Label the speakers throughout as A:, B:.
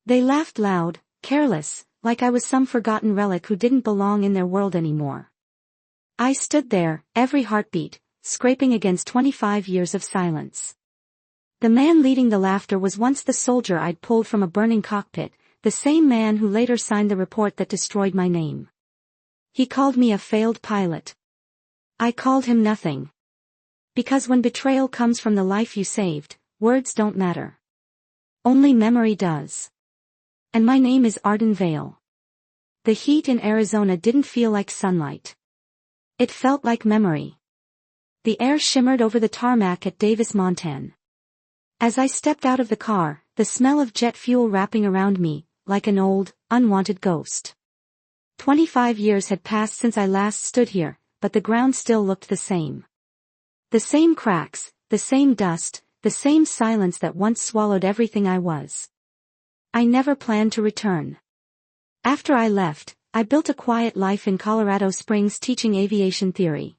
A: They laughed loud, careless, like I was some forgotten relic who didn't belong in their world anymore. I stood there, every heartbeat, scraping against 25 years of silence. The man leading the laughter was once the soldier I'd pulled from a burning cockpit, the same man who later signed the report that destroyed my name. He called me a failed pilot. I called him nothing. Because when betrayal comes from the life you saved, words don't matter. Only memory does. And my name is Arden Vale. The heat in Arizona didn't feel like sunlight. It felt like memory. The air shimmered over the tarmac at Davis, Montana. As I stepped out of the car, the smell of jet fuel wrapping around me, like an old, unwanted ghost. 25 years had passed since I last stood here, but the ground still looked the same. The same cracks, the same dust, the same silence that once swallowed everything I was. I never planned to return. After I left, I built a quiet life in Colorado Springs teaching aviation theory.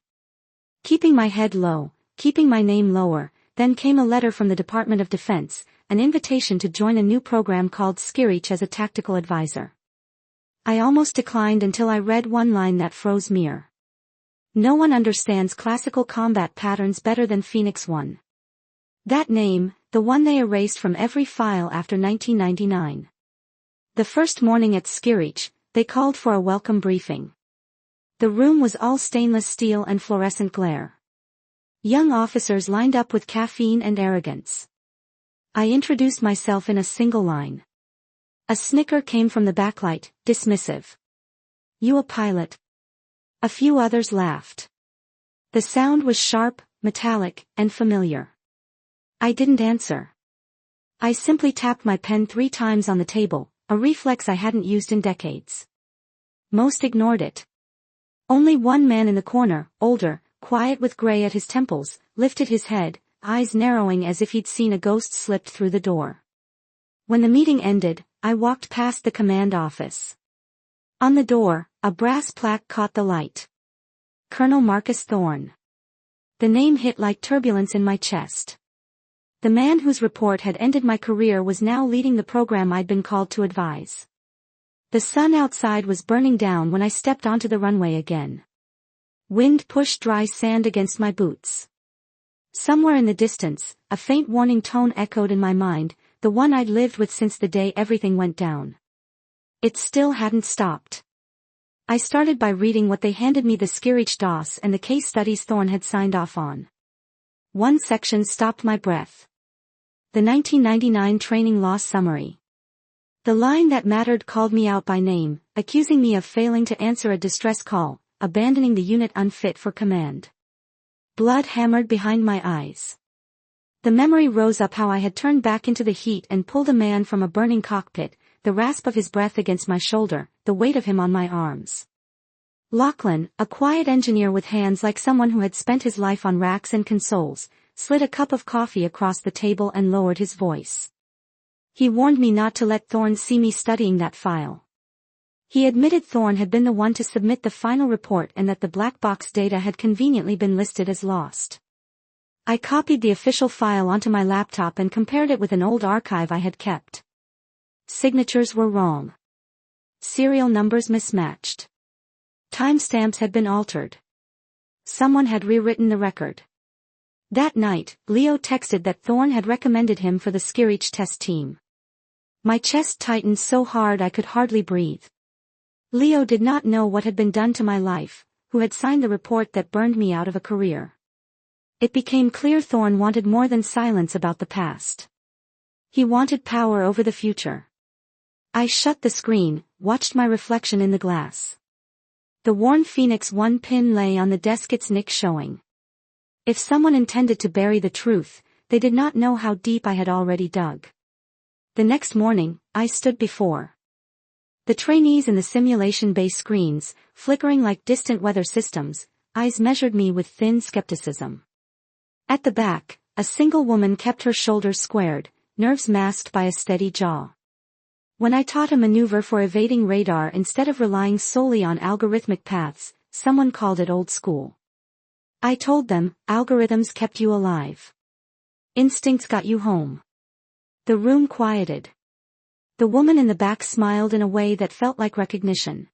A: Keeping my head low, keeping my name lower, then came a letter from the Department of Defense, an invitation to join a new program called Skirich as a tactical advisor. I almost declined until I read one line that froze me. No one understands classical combat patterns better than Phoenix 1. That name, the one they erased from every file after 1999. The first morning at Skirich, they called for a welcome briefing. The room was all stainless steel and fluorescent glare. Young officers lined up with caffeine and arrogance. I introduced myself in a single line. A snicker came from the backlight, dismissive. "You a pilot?" A few others laughed. The sound was sharp, metallic, and familiar. I didn't answer. I simply tapped my pen 3 times on the table, a reflex I hadn't used in decades. Most ignored it. Only one man in the corner, older, quiet with gray at his temples, lifted his head, eyes narrowing as if he'd seen a ghost slipped through the door. When the meeting ended, I walked past the command office. On the door, a brass plaque caught the light. Colonel Marcus Thorne. The name hit like turbulence in my chest. The man whose report had ended my career was now leading the program I'd been called to advise. The sun outside was burning down when I stepped onto the runway again. Wind pushed dry sand against my boots. Somewhere in the distance, a faint warning tone echoed in my mind, the one I'd lived with since the day everything went down. It still hadn't stopped. I started by reading what they handed me, the Skirich DOS and the case studies Thorne had signed off on. One section stopped my breath. The 1999 Training Loss Summary. The line that mattered called me out by name, accusing me of failing to answer a distress call, abandoning the unit unfit for command. Blood hammered behind my eyes. The memory rose up how I had turned back into the heat and pulled a man from a burning cockpit, the rasp of his breath against my shoulder, the weight of him on my arms. Lachlan, a quiet engineer with hands like someone who had spent his life on racks and consoles, slid a cup of coffee across the table and lowered his voice. He warned me not to let Thorne see me studying that file. He admitted Thorne had been the one to submit the final report and that the black box data had conveniently been listed as lost. I copied the official file onto my laptop and compared it with an old archive I had kept. Signatures were wrong. Serial numbers mismatched. Timestamps had been altered. Someone had rewritten the record. That night, Leo texted that Thorne had recommended him for the Skirich test team. My chest tightened so hard I could hardly breathe. Leo did not know what had been done to my life, who had signed the report that burned me out of a career. It became clear Thorne wanted more than silence about the past. He wanted power over the future. I shut the screen, watched my reflection in the glass. The worn Phoenix 1 pin lay on the desk, its nick showing. If someone intended to bury the truth, they did not know how deep I had already dug. The next morning, I stood before the trainees in the simulation bay screens, flickering like distant weather systems. Eyes measured me with thin skepticism. At the back, a single woman kept her shoulders squared, nerves masked by a steady jaw. When I taught a maneuver for evading radar instead of relying solely on algorithmic paths, someone called it old school. I told them, algorithms kept you alive. Instincts got you home. The room quieted. The woman in the back smiled in a way that felt like recognition.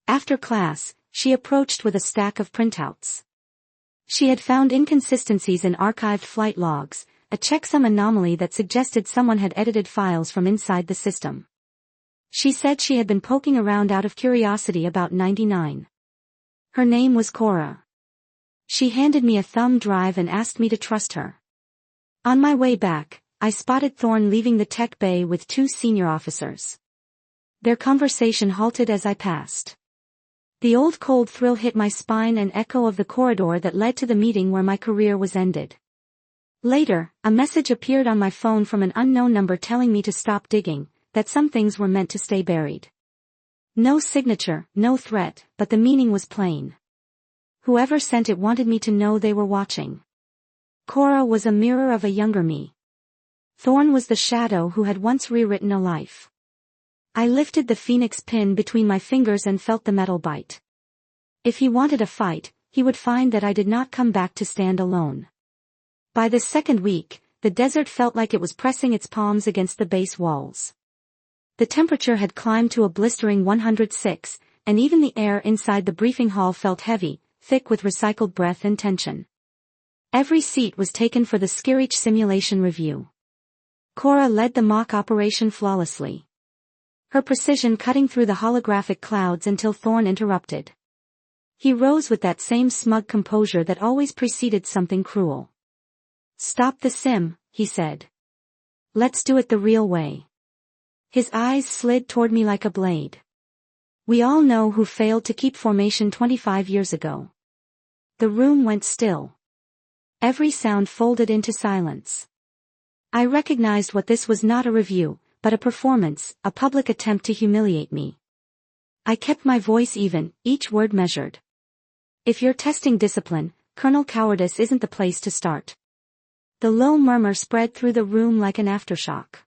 A: After class, she approached with a stack of printouts. She had found inconsistencies in archived flight logs, a checksum anomaly that suggested someone had edited files from inside the system. She said she had been poking around out of curiosity about 99. Her name was Cora. She handed me a thumb drive and asked me to trust her. On my way back, I spotted Thorne leaving the tech bay with 2 senior officers. Their conversation halted as I passed. The old cold thrill hit my spine, an echo of the corridor that led to the meeting where my career was ended. Later, a message appeared on my phone from an unknown number telling me to stop digging, that some things were meant to stay buried. No signature, no threat, but the meaning was plain. Whoever sent it wanted me to know they were watching. Cora was a mirror of a younger me. Thorne was the shadow who had once rewritten a life. I lifted the phoenix pin between my fingers and felt the metal bite. If he wanted a fight, he would find that I did not come back to stand alone. By the second week, the desert felt like it was pressing its palms against the base walls. The temperature had climbed to a blistering 106, and even the air inside the briefing hall felt heavy, thick with recycled breath and tension. Every seat was taken for the Skirich simulation review. Cora led the mock operation flawlessly. Her precision cutting through the holographic clouds until Thorne interrupted. He rose with that same smug composure that always preceded something cruel. "Stop the sim," he said. "Let's do it the real way." His eyes slid toward me like a blade. We all know who failed to keep formation 25 years ago. The room went still. Every sound folded into silence. I recognized what this was: not a review, but a performance, a public attempt to humiliate me. I kept my voice even, each word measured. "If you're testing discipline, Colonel Cowardice isn't the place to start." The low murmur spread through the room like an aftershock.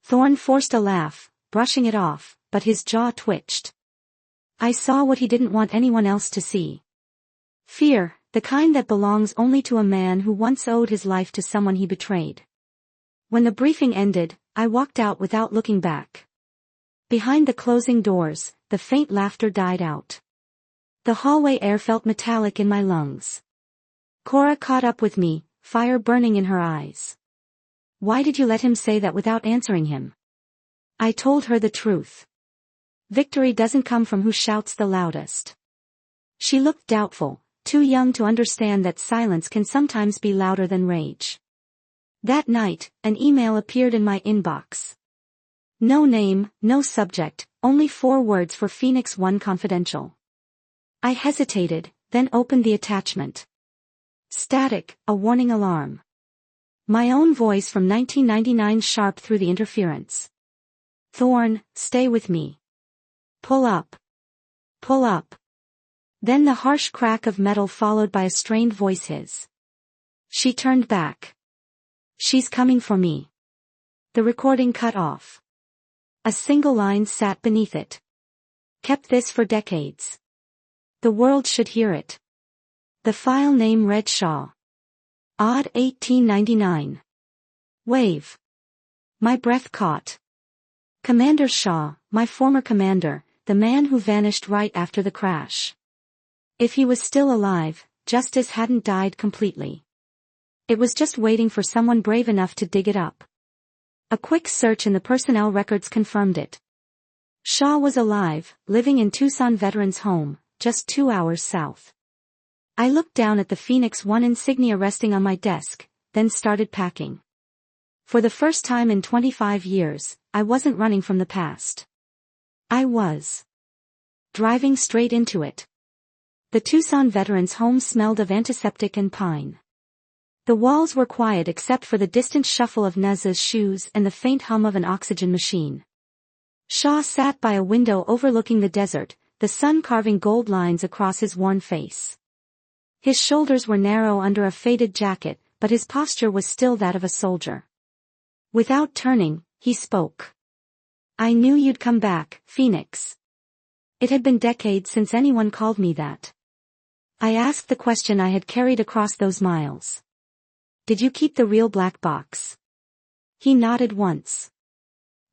A: Thorne forced a laugh, brushing it off, but his jaw twitched. I saw what he didn't want anyone else to see. Fear, the kind that belongs only to a man who once owed his life to someone he betrayed. When the briefing ended, I walked out without looking back. Behind the closing doors, the faint laughter died out. The hallway air felt metallic in my lungs. Cora caught up with me, fire burning in her eyes. "Why did you let him say that without answering him?" I told her the truth. Victory doesn't come from who shouts the loudest. She looked doubtful, too young to understand that silence can sometimes be louder than rage. That night, an email appeared in my inbox. No name, no subject, only 4 words for Phoenix 1 Confidential. I hesitated, then opened the attachment. Static, a warning alarm. My own voice from 1999 sharp through the interference. "Thorne, stay with me. Pull up. Pull up." Then the harsh crack of metal followed by a strained voice: his. She turned back. "She's coming for me." The recording cut off. A single line sat beneath it. "Kept this for decades. The world should hear it." The file name read Shaw. Odd 1899. Wave. My breath caught. Commander Shaw, my former commander, the man who vanished right after the crash. If he was still alive, justice hadn't died completely. It was just waiting for someone brave enough to dig it up. A quick search in the personnel records confirmed it. Shaw was alive, living in Tucson Veterans Home, just 2 hours south. I looked down at the Phoenix 1 insignia resting on my desk, then started packing. For the first time in 25 years, I wasn't running from the past. I was driving straight into it. The Tucson Veterans Home smelled of antiseptic and pine. The walls were quiet except for the distant shuffle of Nez's shoes and the faint hum of an oxygen machine. Shaw sat by a window overlooking the desert, the sun carving gold lines across his worn face. His shoulders were narrow under a faded jacket, but his posture was still that of a soldier. Without turning, he spoke. "I knew you'd come back, Phoenix." It had been decades since anyone called me that. I asked the question I had carried across those miles. "Did you keep the real black box?" He nodded once.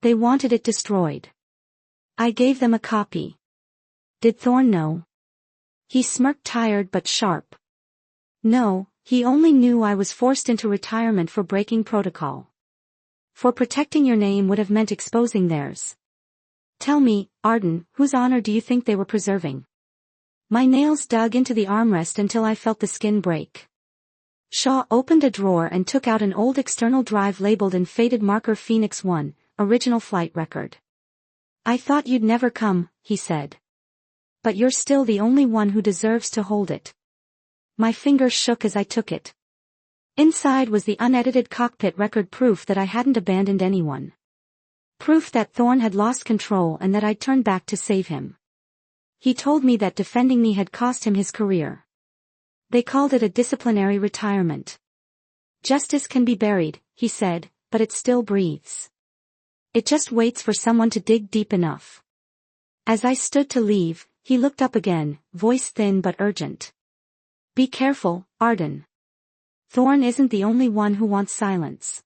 A: They wanted it destroyed. I gave them a copy. Did Thorn know? He smirked, tired but sharp. No, he only knew I was forced into retirement for breaking protocol. For protecting your name would have meant exposing theirs. Tell me, Arden, whose honor do you think they were preserving? My nails dug into the armrest until I felt the skin break. Shaw opened a drawer and took out an old external drive labeled in faded marker Phoenix 1, original flight record. I thought you'd never come, he said. But you're still the only one who deserves to hold it. My fingers shook as I took it. Inside was the unedited cockpit record, proof that I hadn't abandoned anyone. Proof that Thorn had lost control and that I'd turned back to save him. He told me that defending me had cost him his career. They called it a disciplinary retirement. Justice can be buried, he said, but it still breathes. It just waits for someone to dig deep enough. As I stood to leave, he looked up again, voice thin but urgent. Be careful, Arden. Thorn isn't the only one who wants silence.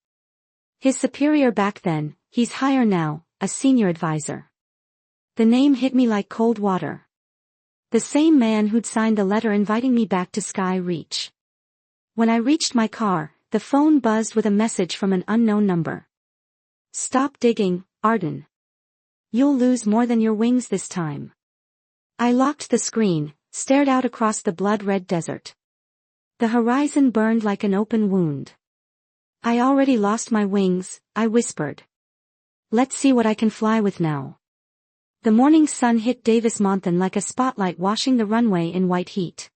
A: His superior back then, he's higher now, a senior advisor. The name hit me like cold water. The same man who'd signed the letter inviting me back to Sky Reach. When I reached my car, the phone buzzed with a message from an unknown number. Stop digging, Arden. You'll lose more than your wings this time. I locked the screen, stared out across the blood-red desert. The horizon burned like an open wound. I already lost my wings, I whispered. Let's see what I can fly with now. The morning sun hit Davis Monthan like a spotlight, washing the runway in white heat.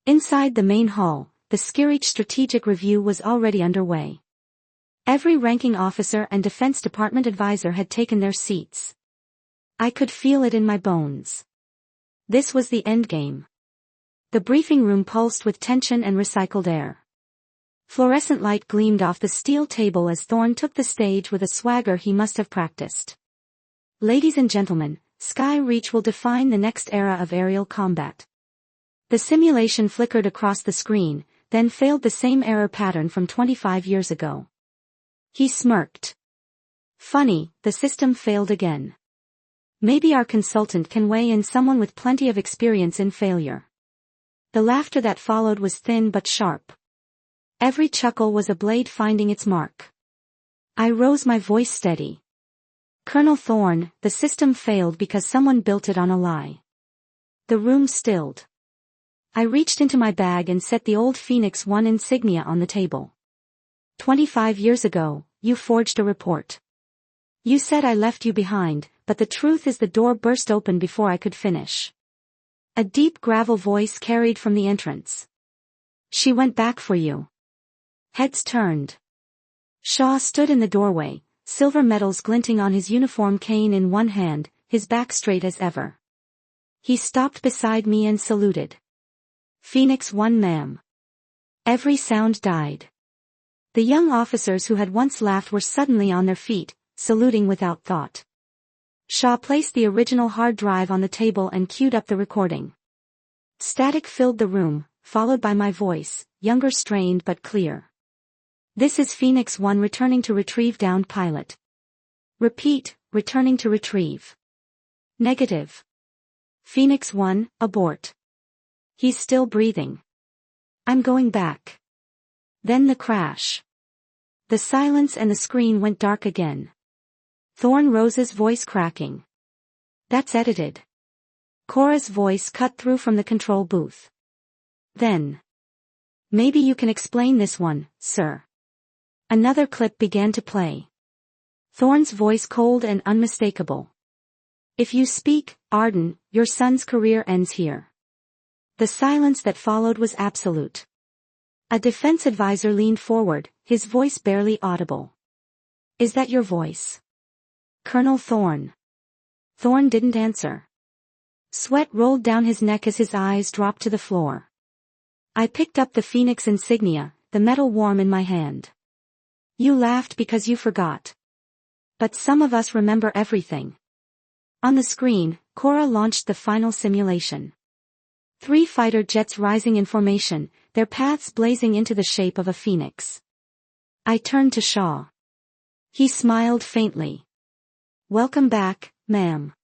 A: Inside the main hall, the Skirich Strategic Review was already underway. Every ranking officer and Defense Department advisor had taken their seats. I could feel it in my bones. This was the endgame. The briefing room pulsed with tension and recycled air. Fluorescent light gleamed off the steel table as Thorn took the stage with a swagger he must have practiced. Ladies and gentlemen, Sky Reach will define the next era of aerial combat. The simulation flickered across the screen, then failed the same error pattern from 25 years ago. He smirked. Funny, the system failed again. Maybe our consultant can weigh in, someone with plenty of experience in failure. The laughter that followed was thin but sharp. Every chuckle was a blade finding its mark. I rose, my voice steady. Colonel Thorn, the system failed because someone built it on a lie. The room stilled. I reached into my bag and set the old Phoenix 1 insignia on the table. 25 years ago, you forged a report. You said I left you behind, but the truth is the door burst open before I could finish. A deep gravel voice carried from the entrance. She went back for you. Heads turned. Shaw stood in the doorway, silver medals glinting on his uniform, cane in one hand, his back straight as ever. He stopped beside me and saluted. Phoenix 1, ma'am. Every sound died. The young officers who had once laughed were suddenly on their feet, saluting without thought. Shaw placed the original hard drive on the table and queued up the recording. Static filled the room, followed by my voice, younger, strained but clear. This is Phoenix 1 returning to retrieve downed pilot. Repeat, returning to retrieve. Negative. Phoenix 1, abort. He's still breathing. I'm going back. Then the crash. The silence and the screen went dark again. Thorn Rose's voice cracking. That's edited. Cora's voice cut through from the control booth. Then. Maybe you can explain this one, sir. Another clip began to play. Thorn's voice cold and unmistakable. If you speak, Arden, your son's career ends here. The silence that followed was absolute. A defense advisor leaned forward, his voice barely audible. Is that your voice? Colonel Thorn. Thorn didn't answer. Sweat rolled down his neck as his eyes dropped to the floor. I picked up the Phoenix insignia, the metal warm in my hand. You laughed because you forgot. But some of us remember everything. On the screen, Cora launched the final simulation. 3 fighter jets rising in formation, their paths blazing into the shape of a phoenix. I turned to Shaw. He smiled faintly. Welcome back, ma'am.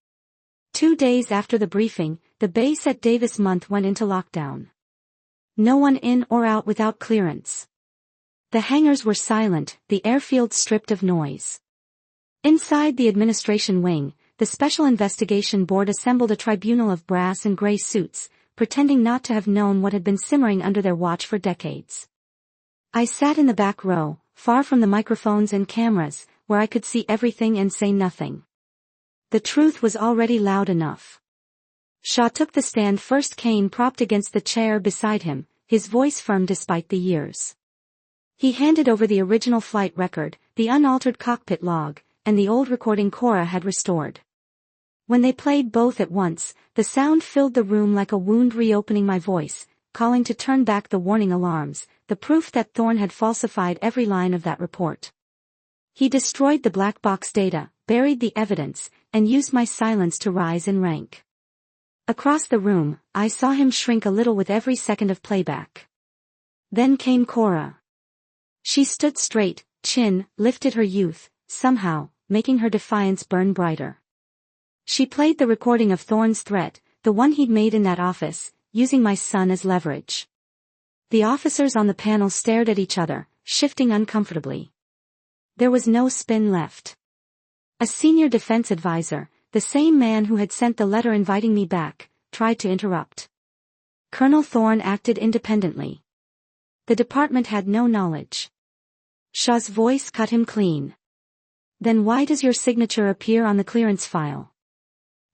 A: 2 days after the briefing, the base at Davis Month went into lockdown. No one in or out without clearance. The hangars were silent, the airfield stripped of noise. Inside the administration wing, the Special Investigation Board assembled a tribunal of brass and gray suits, pretending not to have known what had been simmering under their watch for decades. I sat in the back row, far from the microphones and cameras, where I could see everything and say nothing. The truth was already loud enough. Shaw took the stand first, Kane propped against the chair beside him, his voice firm despite the years. He handed over the original flight record, the unaltered cockpit log, and the old recording Cora had restored. When they played both at once, the sound filled the room like a wound, reopening my voice, calling to turn back the warning alarms, the proof that Thorne had falsified every line of that report. He destroyed the black box data, buried the evidence, and used my silence to rise in rank. Across the room, I saw him shrink a little with every second of playback. Then came Cora. She stood straight, chin lifted, her youth, somehow, making her defiance burn brighter. She played the recording of Thorne's threat, the one he'd made in that office, using my son as leverage. The officers on the panel stared at each other, shifting uncomfortably. There was no spin left. A senior defense advisor, the same man who had sent the letter inviting me back, tried to interrupt. Colonel Thorne acted independently. The department had no knowledge. Shaw's voice cut him clean. Then why does your signature appear on the clearance file?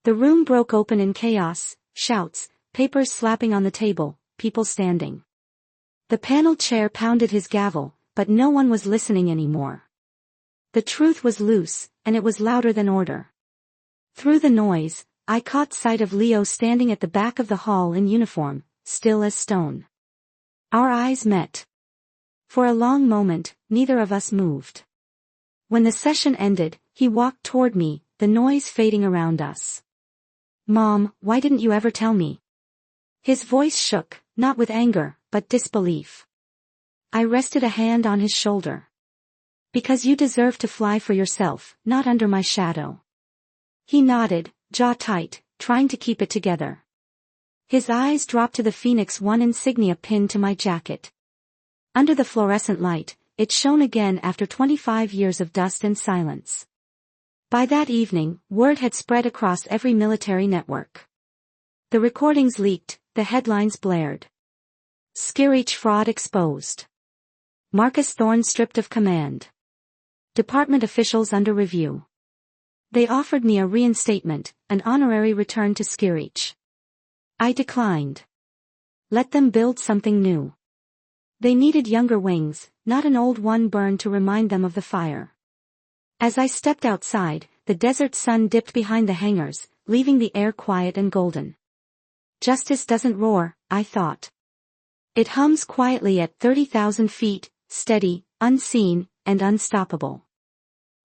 A: The room broke open in chaos, shouts, papers slapping on the table, people standing. The panel chair pounded his gavel, but no one was listening anymore. The truth was loose, and it was louder than order. Through the noise, I caught sight of Leo standing at the back of the hall in uniform, still as stone. Our eyes met. For a long moment, neither of us moved. When the session ended, he walked toward me, the noise fading around us. Mom, why didn't you ever tell me? His voice shook, not with anger, but disbelief. I rested a hand on his shoulder. Because you deserve to fly for yourself, not under my shadow. He nodded, jaw tight, trying to keep it together. His eyes dropped to the Phoenix 1 insignia pinned to my jacket. Under the fluorescent light, it shone again after 25 years of dust and silence. By that evening, word had spread across every military network. The recordings leaked, the headlines blared. Skirich fraud exposed. Marcus Thorne stripped of command. Department officials under review. They offered me a reinstatement, an honorary return to Skirich. I declined. Let them build something new. They needed younger wings, not an old one burned to remind them of the fire. As I stepped outside, the desert sun dipped behind the hangars, leaving the air quiet and golden. Justice doesn't roar, I thought. It hums quietly at 30,000 feet, steady, unseen, and unstoppable.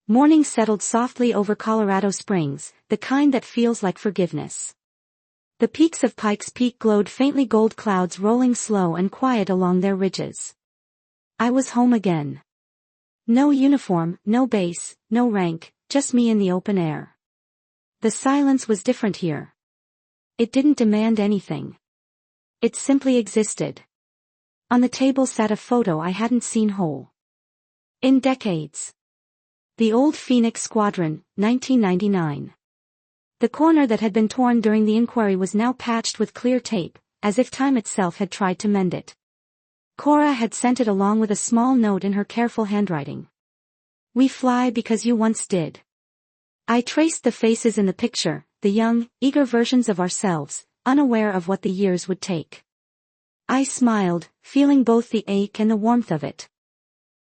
A: Morning settled softly over Colorado Springs, the kind that feels like forgiveness. The peaks of Pikes Peak glowed faintly, gold clouds rolling slow and quiet along their ridges. I was home again. No uniform, no base, no rank, just me in the open air. The silence was different here. It didn't demand anything. It simply existed. On the table sat a photo I hadn't seen whole in decades. The old Phoenix Squadron, 1999. The corner that had been torn during the inquiry was now patched with clear tape, as if time itself had tried to mend it. Cora had sent it along with a small note in her careful handwriting. We fly because you once did. I traced the faces in the picture, the young, eager versions of ourselves, unaware of what the years would take. I smiled, feeling both the ache and the warmth of it.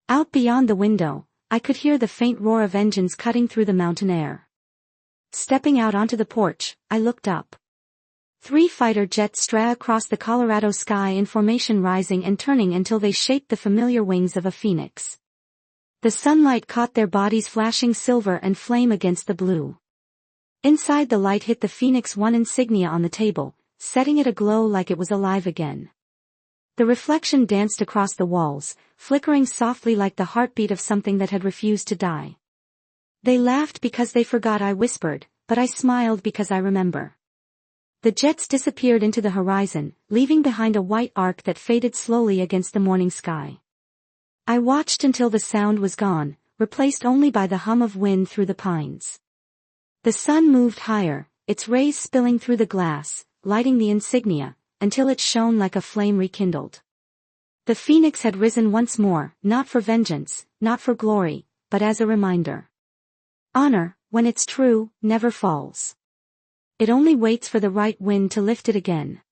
A: Out beyond the window, I could hear the faint roar of engines cutting through the mountain air. Stepping out onto the porch, I looked up. 3 fighter jets stray across the Colorado sky in formation, rising and turning until they shaped the familiar wings of a phoenix. The sunlight caught their bodies, flashing silver and flame against the blue. Inside, the light hit the Phoenix 1 insignia on the table, setting it aglow like it was alive again. The reflection danced across the walls, flickering softly like the heartbeat of something that had refused to die. They laughed because they forgot I whispered, but I smiled because I remember. The jets disappeared into the horizon, leaving behind a white arc that faded slowly against the morning sky. I watched until the sound was gone, replaced only by the hum of wind through the pines. The sun moved higher, its rays spilling through the glass, lighting the insignia, until it shone like a flame rekindled. The phoenix had risen once more, not for vengeance, not for glory, but as a reminder. Honor, when it's true, never falls. It only waits for the right wind to lift it again.